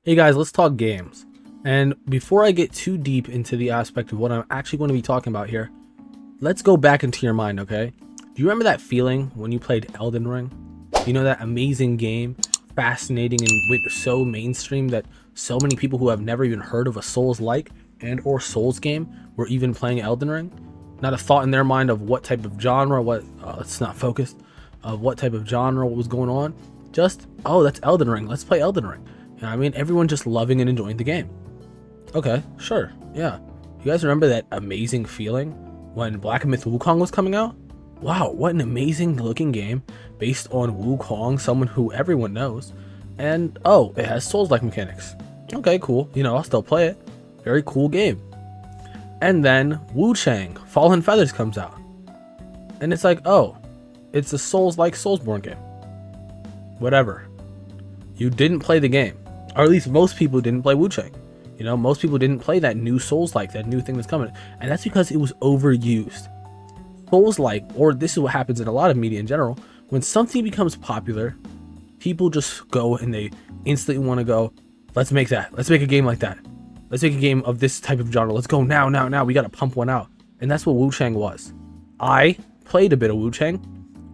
Hey guys, let's talk games. And before I get too deep into the aspect of what I'm actually going to be talking about here, let's go back into your mind, okay? Do you remember that feeling when you played Elden Ring? You know, that amazing game, fascinating and went so mainstream that so many people who have never even heard of a Souls-like and or Souls game were even playing Elden Ring? Not a thought in their mind of what type of genre, let's not focus, of what type of genre, what was going on. Just, oh, that's Elden Ring, let's play Elden Ring. You know what I mean? Everyone just loving and enjoying the game. Okay, sure, yeah. You guys remember that amazing feeling when Black Myth Wukong was coming out? Wow, what an amazing looking game based on Wukong, someone who everyone knows. And, oh, it has Souls-like mechanics. Okay, cool. You know, I'll still play it. Very cool game. And then Wu Chang, Fallen Feathers comes out. And it's like, oh, it's a Souls-like Soulsborne game. Whatever. You didn't play the game. Or at least most people didn't play Wu Chang. You know, most people didn't play that new Souls-like, that new thing that's coming. And that's because it was overused. Souls-like, or this is what happens in a lot of media in general, when something becomes popular, people just go and they instantly want to go, let's make that. Let's make a game like that. Let's make a game of this type of genre. Let's go now. We got to pump one out. And that's what Wu Chang was. I played a bit of Wu Chang.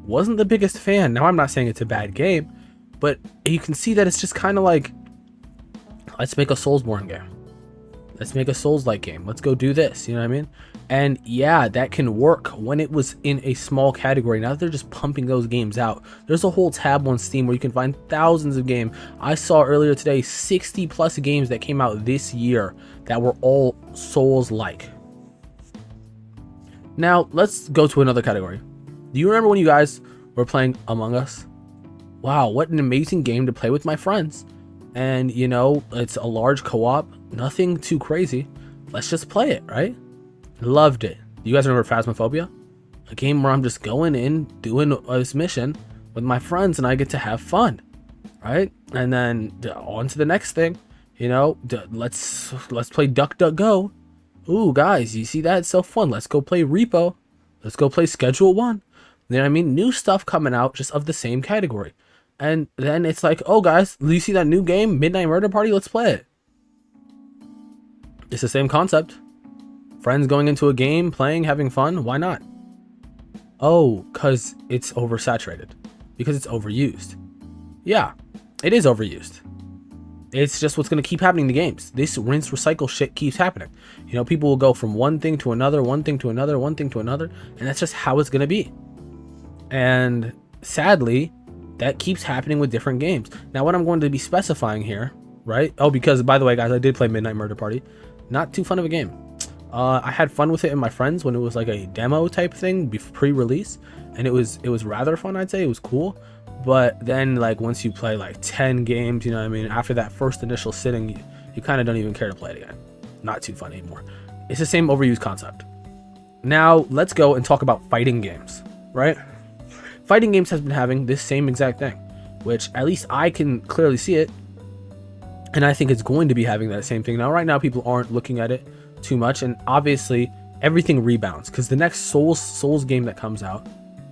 Wasn't the biggest fan. Now, I'm not saying it's a bad game, but you can see that it's just kind of like, let's make a Soulsborne game. Let's make a Souls-like game. Let's go do this. You know what I mean? And yeah, that can work when it was in a small category. Now that they're just pumping those games out, there's a whole tab on Steam where you can find thousands of games. I saw earlier today 60 plus games that came out this year that were all Souls-like. Now let's go to another category. Do you remember when you guys were playing Among Us? Wow, what an amazing game to play with my friends. And you know, it's a large co-op, nothing too crazy. Let's just play it, right? Loved it. You guys remember Phasmophobia? A game where I'm just going in, doing this mission with my friends, and I get to have fun, right? And then on to the next thing. You know, let's play Duck Duck Go. Ooh, guys, you see that? It's so fun. Let's go play Repo. Let's go play Schedule 1. You know what I mean? New stuff coming out just of the same category. And then it's like, oh, guys, do you see that new game, Midnight Murder Party? Let's play it. It's the same concept. Friends going into a game, playing, having fun. Why not? Oh, because it's oversaturated. Because it's overused. Yeah, it is overused. It's just what's going to keep happening in the games. This rinse, recycle shit keeps happening. You know, people will go from one thing to another, one thing to another, one thing to another. And that's just how it's going to be. And sadly, that keeps happening with different games. Now, what I'm going to be specifying here, right? Oh, because by the way, guys, I did play Midnight Murder Party. Not too fun of a game. I had fun with it and my friends when it was like a demo type thing pre-release, and it was rather fun. I'd say it was cool. But then, like, once you play like 10 games, you know what I mean, after that first initial sitting, you kind of don't even care to play it again. Not too fun anymore. It's the same overused concept. Now let's go and talk about fighting games, right? Fighting games has been having this same exact thing, which at least I can clearly see it. And I think it's going to be having that same thing. Now, right now, people aren't looking at it too much. And obviously, everything rebounds. Because the next Souls game that comes out,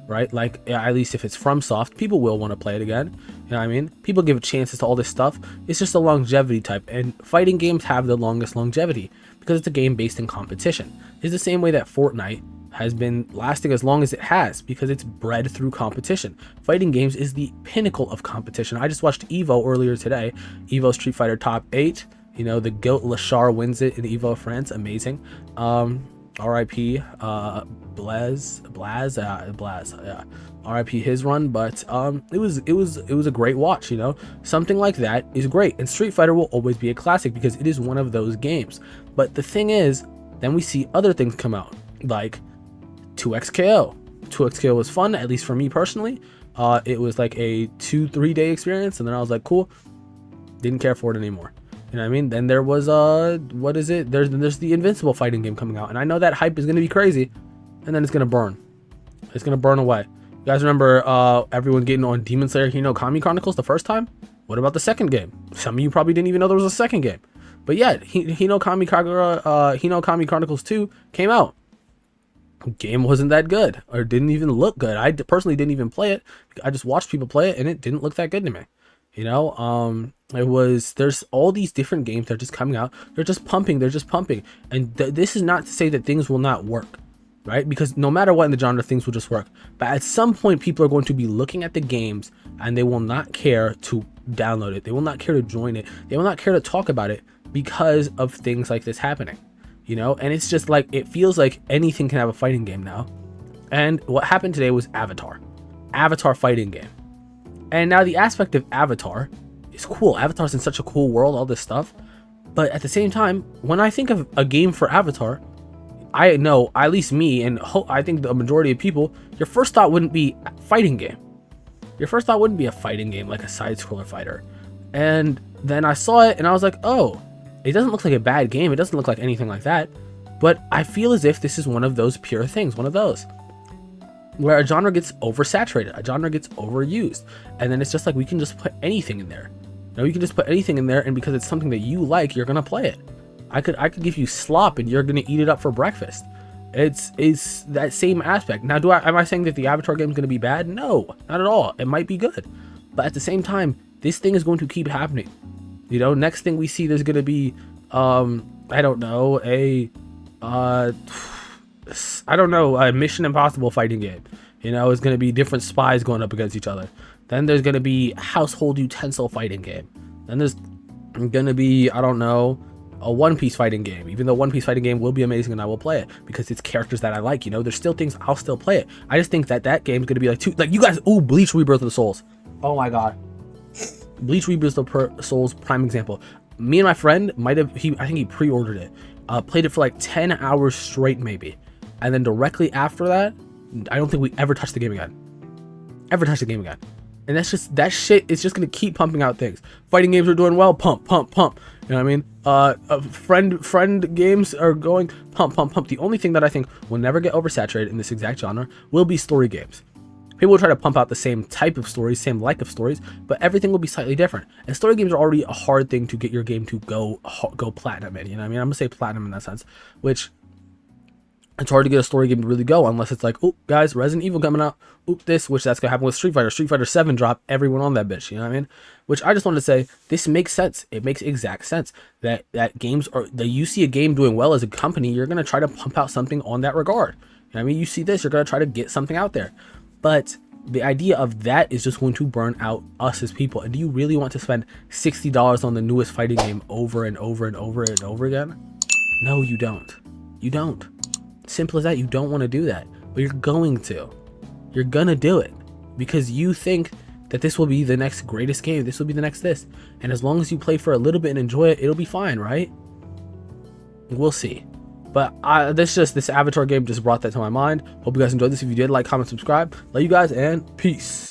right? Like, at least if it's FromSoft, people will want to play it again. You know what I mean? People give chances to all this stuff. It's just a longevity type. And fighting games have the longest longevity. Because it's a game based in competition. It's the same way that Fortnite has been lasting as long as it has, because it's bred through competition. Fighting games is the pinnacle of competition. I just watched Evo earlier today. Evo Street Fighter Top 8. You know, the GOAT Lachar wins it in Evo France. Amazing. RIP Blaz, yeah. RIP his run, but it was a great watch, you know. Something like that is great. And Street Fighter will always be a classic because it is one of those games. But the thing is, then we see other things come out, like 2XKO. 2XKO was fun, at least for me personally. It was like a 2-3 day experience, and then I was like, cool, didn't care for it anymore. You know what I mean? Then there was what is it? There's the Invincible fighting game coming out, and I know that hype is gonna be crazy, and then it's gonna burn. It's gonna burn away. You guys remember everyone getting on Demon Slayer Hino Kami Chronicles the first time? What about the second game? Some of you probably didn't even know there was a second game. But yeah, Hino Kami Chronicles 2 came out. Game wasn't that good, or didn't even look good. Personally didn't even play it. I just watched people play it, and it didn't look that good to me. You know, There's all these different games that are just coming out. They're just pumping. And this is not to say that things will not work, right? Because no matter what in the genre, things will just work. But at some point, people are going to be looking at the games and they will not care to download it. They will not care to join it. They will not care to talk about it because of things like this happening, you know? And it's just like, it feels like anything can have a fighting game now. And what happened today was Avatar fighting game. And now the aspect of Avatar is cool. Avatar's in such a cool world, all this stuff. But at the same time, when I think of a game for Avatar, I know, at least me, and I think the majority of people, your first thought wouldn't be fighting game. Your first thought wouldn't be a fighting game, like a side-scroller fighter. And then I saw it, and I was like, oh, it doesn't look like a bad game. It doesn't look like anything like that. But I feel as if this is one of those pure things, one of those where a genre gets oversaturated, a genre gets overused, and then it's just like we can just put anything in there. You know, you can just put anything in there, and because it's something that you like, you're gonna play it. I could give you slop, and you're gonna eat it up for breakfast. It's that same aspect. Now, am I saying that the Avatar game is gonna be bad? No, not at all. It might be good, but at the same time, this thing is going to keep happening. You know, next thing we see, there's gonna be, I don't know, a Mission Impossible fighting game. You know, it's going to be different spies going up against each other. Then there's going to be a household utensil fighting game. Then there's going to be, I don't know, a One Piece fighting game. Even though One Piece fighting game will be amazing and I will play it because it's characters that I like. You know, there's still things I'll still play it. I just think that game is going to be like you guys. Ooh, Bleach Rebirth of the Souls. Oh my god, Bleach Rebirth of the Souls, prime example. Me and my friend I think he pre-ordered it. Played it for like 10 hours straight maybe. And then directly after that, I don't think we ever touched the game again. And that's just, that shit is just gonna keep pumping out things. Fighting games are doing well, pump. You know what I mean? Friend games are going pump. The only thing that I think will never get oversaturated in this exact genre will be story games. People will try to pump out the same type of stories, same like of stories, but everything will be slightly different. And story games are already a hard thing to get your game to go platinum in. You know what I mean? I'm gonna say platinum in that sense, which it's hard to get a story game to really go unless it's like, oh, guys, Resident Evil coming out. Oop, that's gonna happen with Street Fighter 7 drop, everyone on that bitch. You know what I mean? Which I just wanted to say, this makes sense. It makes exact sense that games are, that you see a game doing well as a company, you're gonna try to pump out something on that regard. You know what I mean? You see this, you're gonna try to get something out there. But the idea of that is just going to burn out us as people. And do you really want to spend $60 on the newest fighting game over and over again? No, you don't. You don't. Simple as that. You don't want to do that, but you're going to. You're gonna do it because you think that this will be the next greatest game. This will be the next this. And as long as you play for a little bit and enjoy it, it'll be fine, right? We'll see. But this Avatar game just brought that to my mind. Hope you guys enjoyed this. If you did, like, comment, subscribe. Love you guys, and peace.